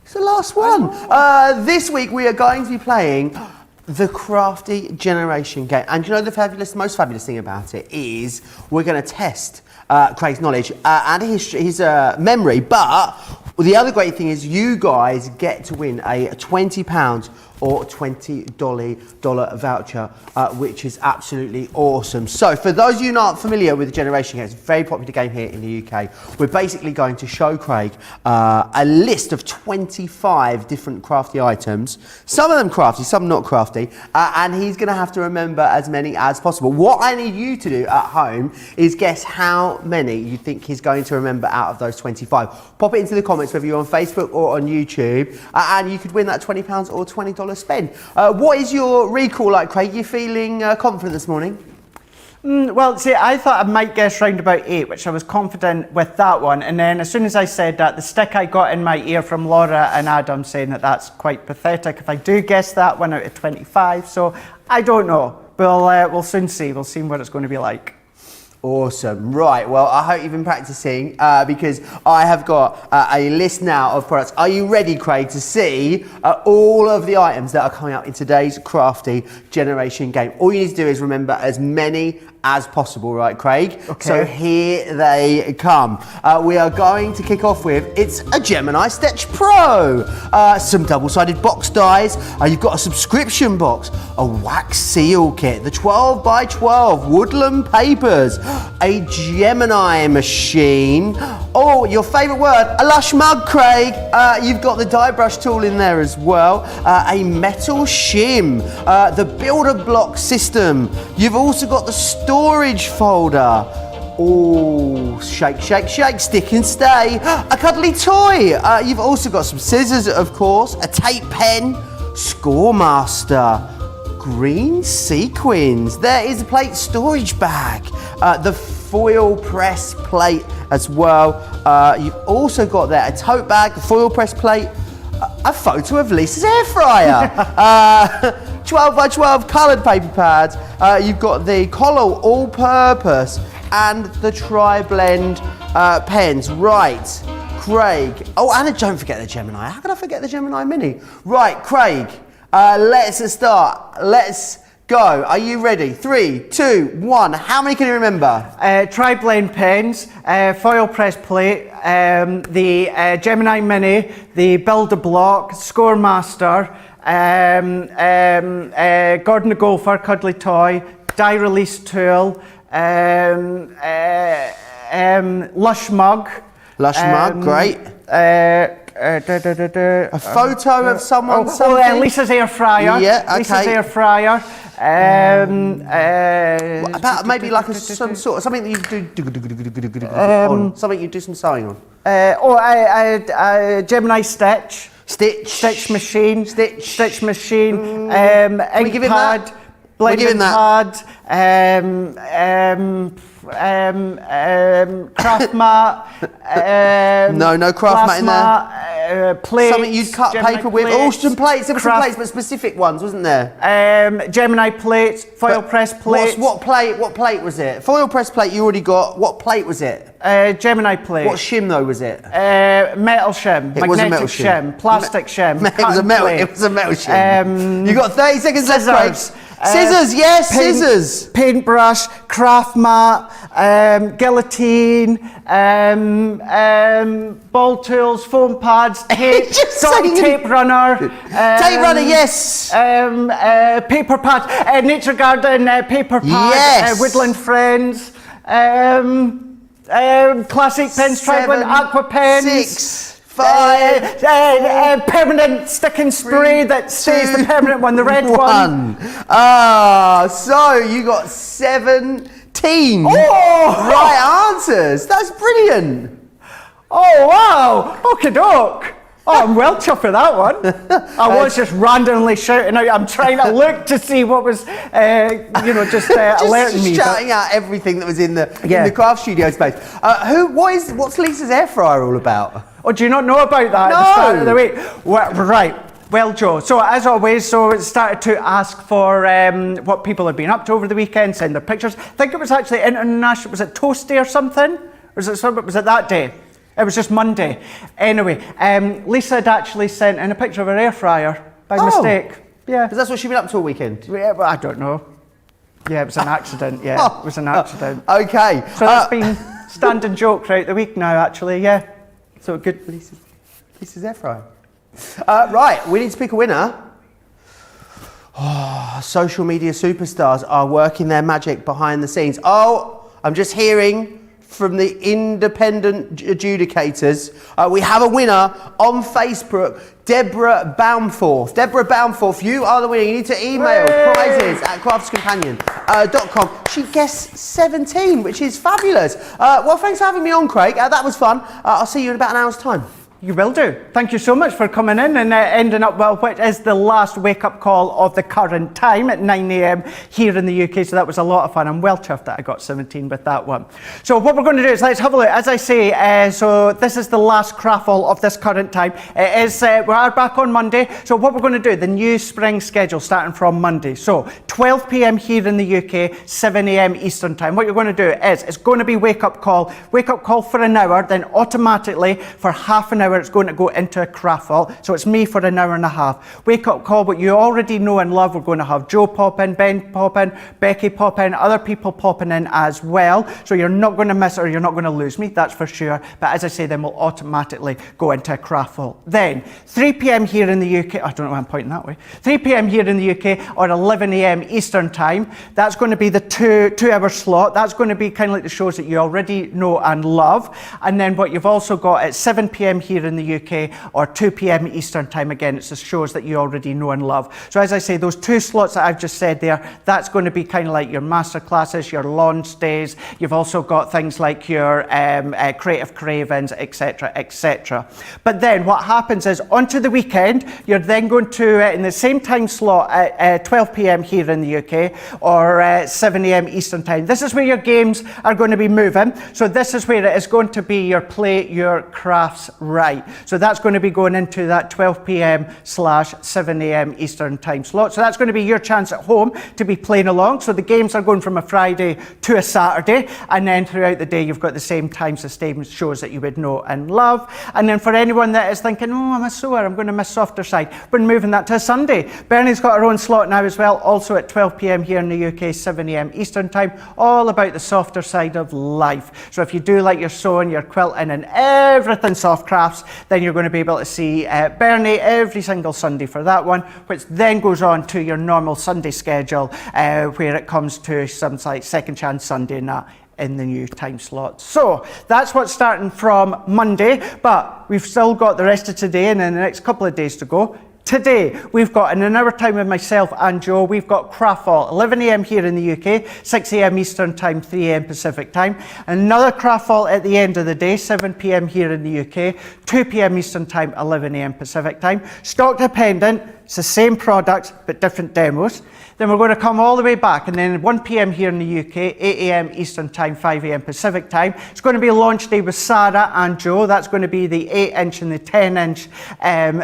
it's the last one. This week we are going to be playing The Crafty generation game. And you know the most fabulous thing about it is we're going to test Craig's knowledge and his memory. But the other great thing is you guys get to win a £20 or $20 voucher, which is absolutely awesome. So for those of you not familiar with the generation game, it's a very popular game here in the UK. We're basically going to show Craig a list of 25 different crafty items. Some of them crafty, some not crafty, and he's gonna have to remember as many as possible. What I need you to do at home is guess how many you think he's going to remember out of those 25. Pop it into the comments, whether you're on Facebook or on YouTube, and you could win that £20 or $20 spend. What is your recall like, Craig? You feeling confident this morning? Well, see, I thought I might guess round about 8, which I was confident with that one. And then as soon as I said that, the stick I got in my ear from Laura and Adam saying that that's quite pathetic if I do guess that one out of 25. So I don't know. We'll soon see. We'll see what it's going to be like. Awesome. Right, well, I hope you've been practicing because I have got a list now of products. Are you ready, Craig, to see all of the items that are coming up in today's Crafty generation game? All you need to do is remember as many as possible, right, Craig? Okay. So here they come. We are going to kick off with, it's a Gemini Stitch Pro. Some double-sided box dies. You've got a subscription box, a wax seal kit, the 12x12 woodland papers, a Gemini machine. Oh, your favourite word, a lush mug, Craig. You've got the die brush tool in there as well, a metal shim, the builder block system. You've also got the storage folder. Oh, shake, shake, shake, stick and stay. A cuddly toy. You've also got some scissors, of course, a tape pen, Scoremaster, green sequins. There is a plate storage bag, the foil press plate as well. You've also got there a tote bag, a foil press plate, a photo of Lisa's air fryer, 12x12 coloured paper pads. You've got the Collo all-purpose and the tri-blend pens. Right, Craig. Oh, and don't forget the Gemini. How can I forget the Gemini Mini? Right, Craig, let's start. Let's go. Are you ready? 3, 2, 1. How many can you remember? Tri-blend pens, foil press plate, the Gemini Mini, the Builder Block, Scoremaster, Gordon the Gopher, cuddly toy, die release tool, lush mug. Lush mug, great. A photo of someone. Lisa's air fryer. Yeah, okay. Lisa's air fryer. About maybe like some sort of something that you do on. Something you do some sewing on. Gemini Stitch. Stitch machine. Stitch machine. Ink give him pad. that? Blending pad. Craft mat. No craft mat in there. Plates. Something you'd cut Gemini paper with. Oh, some plates. There were some plates, but specific ones, wasn't there? Gemini plates, foil press plates. What plate was it? Foil press plate you already got. What plate was it? Gemini plate. What shim though was it? Metal shim. It was a metal shim. Plastic shim. It was a metal shim. You got 30 seconds left, Craig. Scissors, yes, scissors. Paintbrush, craft mat, guillotine, ball tools, foam pads, tape, tape runner. Tape runner, yes. Paper pad, nature garden, paper pad, yes. woodland friends, classic pens, tri-blend, aqua pens. 6, 5, permanent stick and spray that stays the permanent one, the red 1. So you got 17 right answers. That's brilliant. Oh wow, okie doke. Oh, I'm well chuffed with that one. I was just randomly shouting out. I'm trying to look to see what was, just alerting me. Just shouting out everything that was in the craft studio space. What's Lisa's air fryer all about? Oh, do you not know about that at the start of the week? Well, right. Well, Joe, so as always, it started to ask for what people had been up to over the weekend, send their pictures. I think it was actually international, was it Toasty or something? Was it that day? It was just Monday. Anyway, Lisa had actually sent in a picture of her air fryer by mistake. Yeah. Because that's what she's been up to all weekend. Yeah, well, I don't know. Yeah, it was an accident. Yeah, it was an accident. Okay. So that's been standing joke throughout the week now, actually. Yeah. So good. Lisa's air fryer. Right, we need to pick a winner. Social media superstars are working their magic behind the scenes. Oh, I'm just hearing from the independent adjudicators. We have a winner on Facebook, Deborah Baumforth. Deborah Baumforth, you are the winner. You need to email prizes@craftscompanion.com. She guessed 17, which is fabulous. Well, thanks for having me on, Craig. That was fun. I'll see you in about an hour's time. You will do. Thank you so much for coming in and ending up, well, which is the last wake-up call of the current time at 9 a.m. here in the UK. So that was a lot of fun. I'm well chuffed that I got 17 with that one. So what we're going to do is let's have a look. As I say, so this is the last craffle of this current time. It is, we are back on Monday. So what we're going to do, the new spring schedule starting from Monday. So 12 p.m. here in the UK, 7 a.m. Eastern time. What you're going to do is, it's going to be wake-up call for an hour, then automatically for half an hour it's going to go into a craffle. So it's me for an hour and a half. Wake up call, what you already know and love. We're going to have Joe pop in, Ben pop in, Becky pop in, other people popping in as well. So you're not going to miss it or you're not going to lose me, that's for sure. But as I say, then we'll automatically go into a craffle. Then 3 p.m. here in the UK, I don't know why I'm pointing that way. 3 p.m. here in the UK or 11 a.m. Eastern time. That's going to be the two-hour slot. That's going to be kind of like the shows that you already know and love. And then what you've also got at 7 p.m. here in the UK or 2 p.m. Eastern time. Again, it's the shows that you already know and love. So as I say, those two slots that I've just said there, that's going to be kind of like your master classes, your launch days. You've also got things like your creative cravings, etc., etc. But then what happens is onto the weekend, you're then going to, in the same time slot at 12 p.m. here in the UK or 7 a.m. Eastern time. This is where your games are going to be moving. So this is where it is going to be your play your crafts right. So that's going to be going into that 12 p.m/7 a.m. Eastern time slot. So that's going to be your chance at home to be playing along. So the games are going from a Friday to a Saturday, and then throughout the day you've got the same times, the same shows that you would know and love. And then for anyone that is thinking, oh, I'm a sore, I'm going to miss softer side, we're moving that to a Sunday. Bernie's got her own slot now as well, also at 12 p.m. here in the UK, 7 a.m. Eastern time, all about the softer side of life. So if you do like your sewing, your quilting and everything soft crafts, then you're going to be able to see Bernie every single Sunday for that one, which then goes on to your normal Sunday schedule where it comes to some like Second Chance Sunday and that in the new time slot. So that's what's starting from Monday, but we've still got the rest of today and then the next couple of days to go. Today, we've got in an hour time with myself and Joe, we've got Craftfall, 11 a.m. here in the UK, 6 a.m. Eastern time, 3 a.m. Pacific time. Another Craftfall at the end of the day, 7 p.m. here in the UK, 2 p.m. Eastern time, 11 a.m. Pacific time. Stock dependent, it's the same products, but different demos. Then we're going to come all the way back, and then 1 p.m. here in the UK, 8 a.m. Eastern time, 5 a.m. Pacific time. It's going to be a launch day with Sarah and Joe. That's going to be the 8-inch and the 10-inch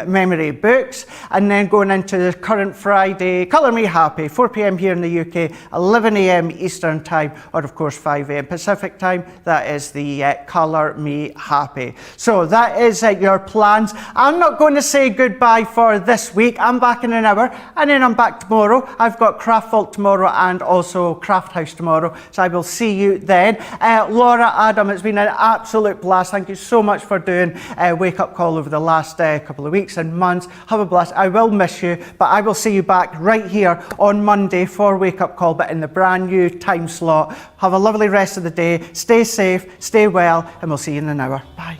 memory books. And then going into the current Friday, Colour Me Happy, 4 p.m. here in the UK, 11 a.m. Eastern time, or of course 5 a.m. Pacific time. That is the Colour Me Happy. So that is your plans. I'm not going to say goodbye for this week. I'm back in an hour, and then I'm back tomorrow. I've got Craft Vault tomorrow and also Craft House tomorrow, so I will see you then. Laura, Adam, it's been an absolute blast. Thank you so much for doing Wake Up Call over the last couple of weeks and months. Have a blast. I will miss you, but I will see you back right here on Monday for Wake Up Call, but in the brand new time slot. Have a lovely rest of the day. Stay safe, stay well, and we'll see you in an hour. Bye.